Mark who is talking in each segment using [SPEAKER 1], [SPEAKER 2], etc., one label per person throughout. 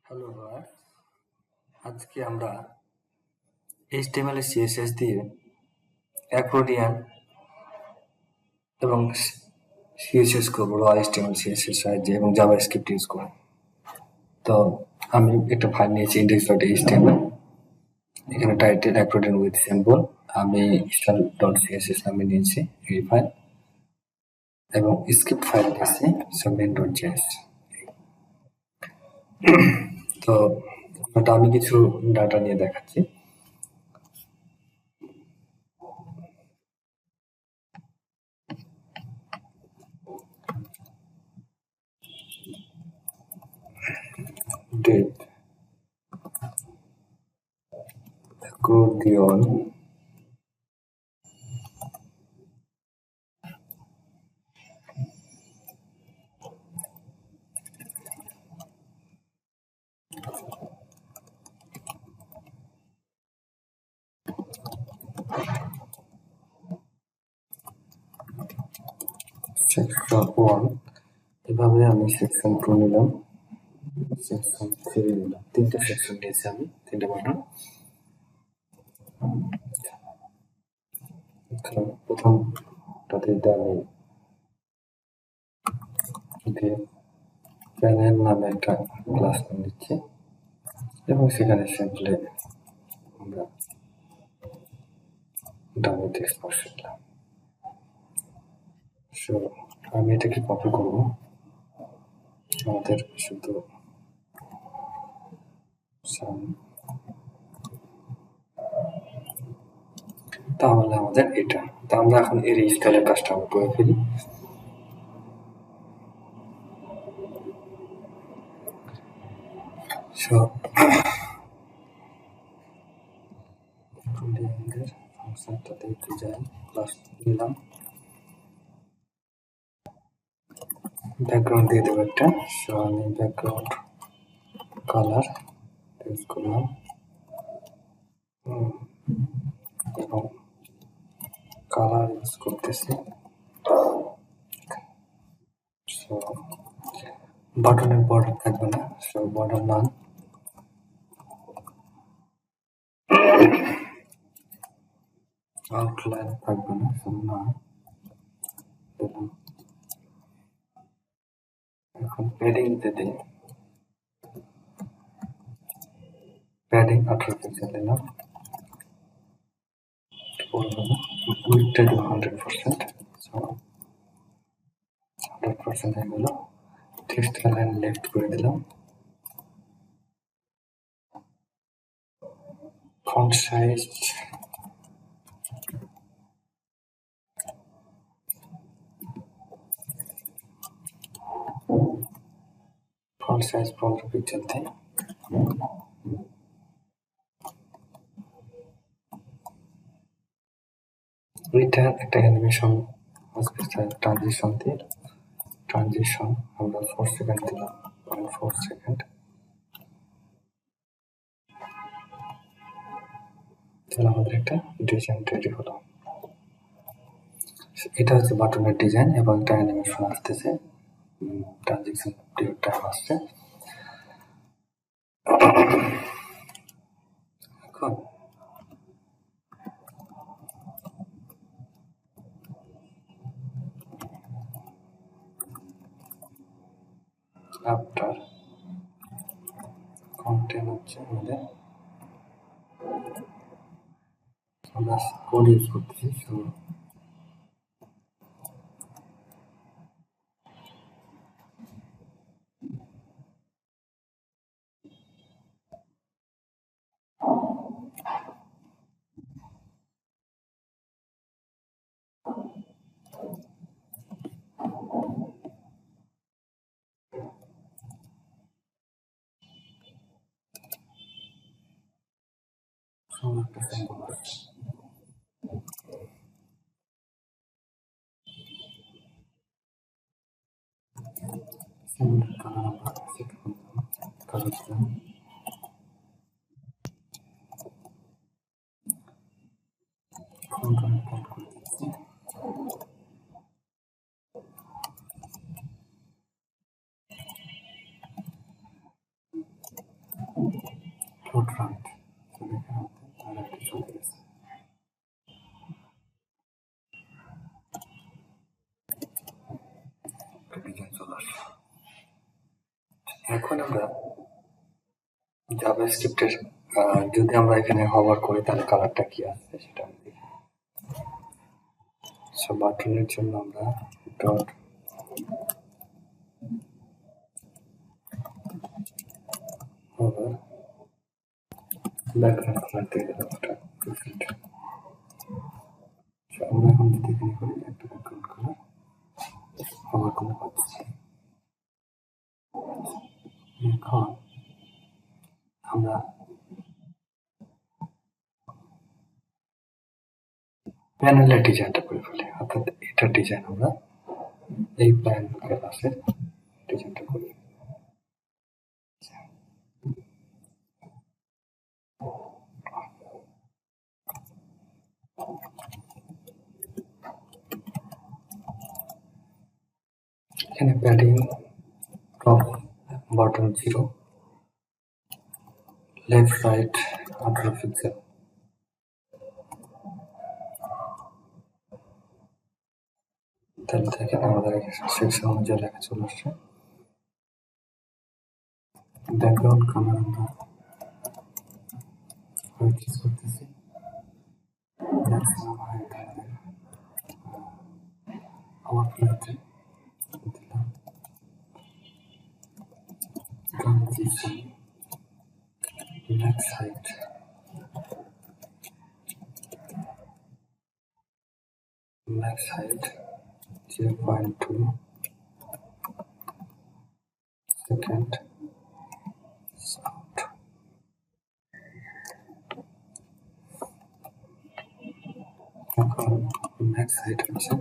[SPEAKER 1] Hello viewers, আজকে আমরা HTML CSS দিয়ে অ্যাকর্ডিয়ান এবং CSS করব, HTML CSS সাহায্যে এবং জাভাস্ক্রিপ্ট ইউজ করব। তো আমি একটা ফাইল নিয়েছি index.html, এখানে টাইটেল অ্যাকর্ডিয়ান উইথ সিম্বল, আমি style.css নামে নিয়েছি এই ফাইল, এবং স্ক্রিপ্ট ফাইল নিয়েছি main.js। তো আমি কিছু ডাটা নিয়ে দেখাচ্ছি। date accordion সেকশন 1, এভাবে আমি সেকশন 2 নিলাম, সেকশন 3 নিলাম, তিনটা সেকশন নিয়েছি আমি, তিনটা বাটন। প্রথমটাতে আমি প্যানেল নামে একটা ক্লাস নিচ্ছি এবং সেখানে সিম্পলি আমরা ডাবল টেক্সট বক্স দিলাম। সো আমি এটাকে কপি করব, আমাদের শুধু তাহলে আমাদের এটা, তা আমরা এখন এর স্টাইলের কাজটা আমরা করে ফেলি। সো ফাংশনটাতে একটু যাই, ক্লাস নিলাম, ব্যাকগ্রাউন্ড দিয়ে দেবো একটা। সো আমি ব্যাকগ্রাউন্ড কালার ইউজ করলাম এবং কালার ইউজ করতেছি। সো বাটনের বর্ডার থাকবে না, সো বর্ডার নান। আউটলাইন থাকবে না, সো না দিলাম। এখন প্যাডিং তে দিই, প্যাডিং 18 পিক্সেল দিলাম, উইডথটা দিব 100%, সো 100% হয়ে গেল। টেক্সট কালার লেফট করে দিলাম, font size font size 15 pixel দিই। এটা একটা অ্যানিমেশন ট্রানজিশন দিয়ে, ট্রানজিশন আমরা 4 সেকেন্ড দিলাম, 4 সেকেন্ড। তাহলে আমাদের একটা ডিজাইন তৈরি হলো। এটা হচ্ছে বাটনের ডিজাইন এবং একটা অ্যানিমেশন আসতেছে, ট্রানজিশন পিরিয়ডটা আসছে। এখন আফটার কন্টেন্ট হচ্ছে আমাদের, আমরা কোড ইউজ করতেছি। সো একটা সিম্বল আসছে, সিম্বলের কালার আমরা সেট করলাম, কালার দিলাম। ফন্ট করে দিচ্ছি, ফ্রন্ট দেখে আমাদের আর একটা চলে গেছে। ডিজাইন চলে আসছে। এখন আমরা জাভাস্ক্রিপ্টের যদি আমরা এখানে হভার করি তাহলে কালারটা কি আসছে সেটা আমি দেখি। সো বাটনের জন্য আমরা ডট হভার ব্যাকগ্রাউন্ড কালার দিয়ে দিলাম ওটা ডিফল্ট। আমরা এখন যদি এখানে করি একটা ব্যাকগ্রাউন্ড কালার হভার করে পাচ্ছি। এখন আমরা প্যানেলের ডিজাইনটা করে ফেলি, অর্থাৎ এটার ডিজাইন আমরা এই প্যান ক্লাসের ডিজাইনটা করি। এখানে padding top bottom 0, left right 18 pixel. তাহলে দেখেন আমাদের সেকশন অনুযায়ী লেখা চলে আসছে। ব্যাকগ্রাউন্ড কালার আমরা হোয়াইট ইউজ করতেছি। ম্যাক্সিমাম হাইট আমার ফ্লোতে দিলাম transition max height max height 0.2 second sound. এখন max height হচ্ছে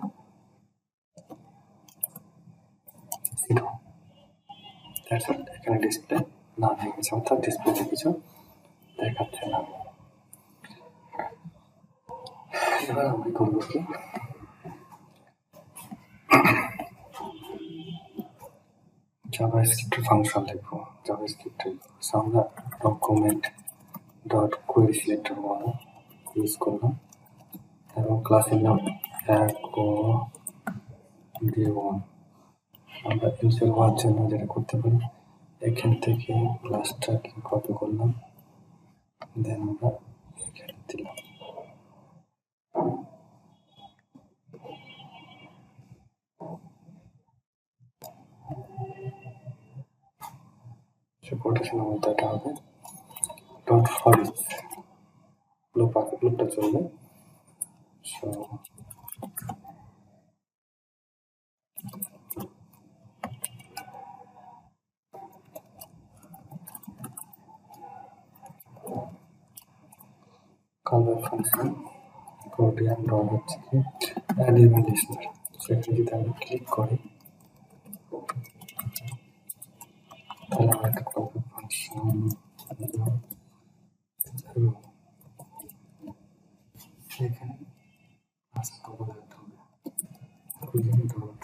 [SPEAKER 1] 0। That's it. এখানে ডিসপ্লে না হয়ে গেছে, অর্থাৎ ডিসপ্লেতে কিছু দেখাচ্ছে না। এবার আমি করবো কি, জাভাস্ক্রিপ্টের ফাংশন লিখবো। জাভাস্ক্রিপ্টের আমরা document dot query selector 1 use করলাম এবং ক্লাসের নাম Accordion। আমরা ইনস্টল হওয়ার জন্য যেটা করতে পারি, এখান থেকে ক্লাসটাকে কপি করলাম, দেন আমরা এখানে দিলাম। কোটেশন মধ্যে এটা হবে ডট ফর ইচ লুপটা চলবে। So colour function Accordion dot হচ্ছে কি অ্যাড ইভেন্ট লিস্টার। সেখানে যদি আমি ক্লিক করি তাহলে আমার একটা কলর ফাংশন সেখানে আসতে হবে ডট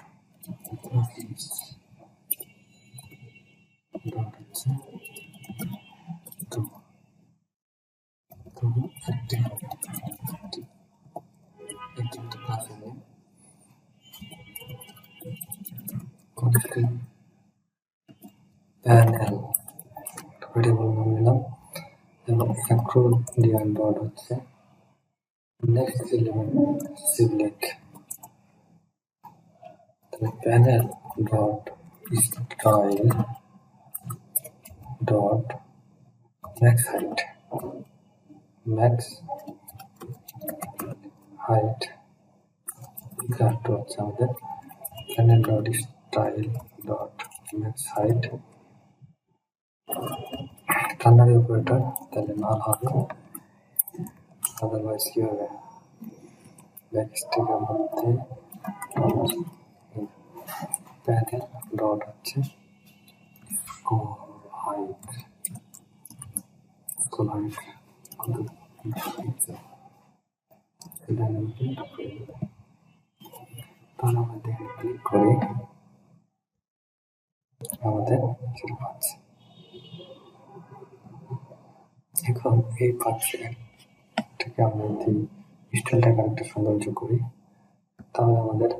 [SPEAKER 1] ডট হচ্ছে একটি ক্লাসে নেই প্যানেল ভেরিয়েবল নাম নিলাম এবং Accordion ডট হচ্ছে নেক্সট এলিমেন্ট সিলেক্ট। তাহলে panel dot style dot max height equal to হচ্ছে আমাদের panel dot style dot max height ternary operator, তাহলে নাল হবে, আদারওয়াইজ কি হবে ব্যাকস্টিকের মধ্যে প্যানেল ডট হচ্ছে হাইট কত সেটা আমি তাহলে আমরা দেখে ক্লিক করে আমাদের সেটা পাচ্ছি। এখন এই পাচ্ছে থেকে আমরা যদি স্টাইলটাকে আরেকটা সৌন্দর্য করি, তাহলে আমাদের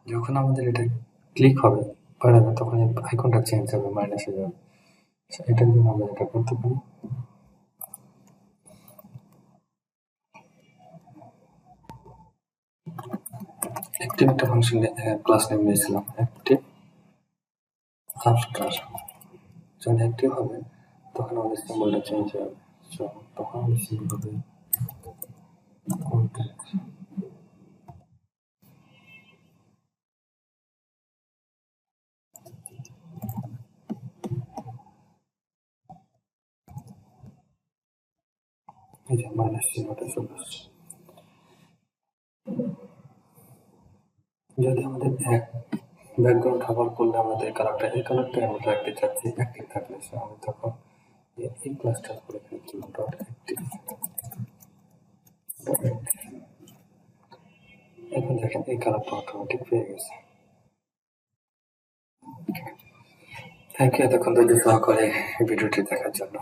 [SPEAKER 1] যখন আমাদের এটা ক্লিক হবে বাড়াবে, তখন আইকনটা চেঞ্জ হবে, মাইনাস হয়ে যাবে। এটার জন্য আমরা এটা করতে পারি, অ্যাক্টিভ একটা ফাংশন ক্লাস নেম নিয়েছিলাম, অ্যাক্টিভ। আফটার যখন অ্যাক্টিভ হবে তখন আমাদের সিম্বলটা চেঞ্জ হয়ে যাবে। তখন আমাদের সিম্বল হবে কন্ট্যাক্ট। এই যে মাইনাস চিহ্নটা চলে আসছে। যদি আমাদের ব্যাকগ্রাউন্ড কাভার করলে আমাদের এই কালারটা আমরা রাখতে চাচ্ছি অ্যাক্টিভ থাকলে, আমি তখন এই ক্লাসটা করে ফেলছি ডট অ্যাক্টিভ। এখন দেখেন এই কালারটা অটোমেটিক পেয়ে গেছে। থ্যাংক ইউ এতক্ষণ ধৈর্য সহকারে ভিডিওটি দেখার জন্য।